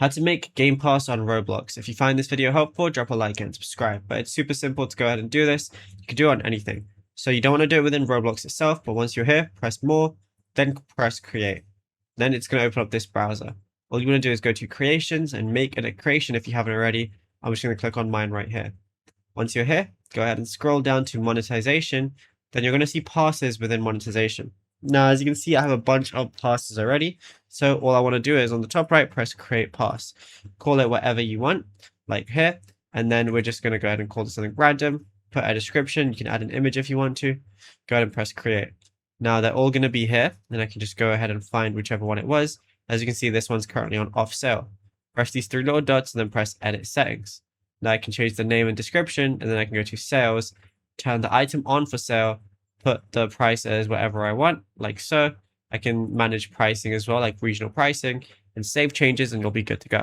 How to make Gamepass on Roblox. If you find this video helpful, drop a like and subscribe. But it's super simple to go ahead and do this. You can do it on anything. So you don't want to do it within Roblox itself, but once you're here, press more, then press create. Then it's going to open up this browser. All you want to do is go to creations and make a creation if you haven't already. I'm just going to click on mine right here. Once you're here, go ahead and scroll down to monetization. Then you're going to see passes within monetization. Now, as you can see, I have a bunch of passes already. So all I want to do is on the top right, press create pass. Call it whatever you want, like here. And then we're just going to go ahead and call this something random. Put a description. You can add an image if you want to. Go ahead and press create. Now they're all going to be here. And I can just go ahead and find whichever one it was. As you can see, this one's currently on off sale. Press these three little dots and then press edit settings. Now I can change the name and description, and then I can go to sales, turn the item on for sale, put the price as whatever I want, like so. I can manage pricing as well, like regional pricing, and save changes, and you'll be good to go.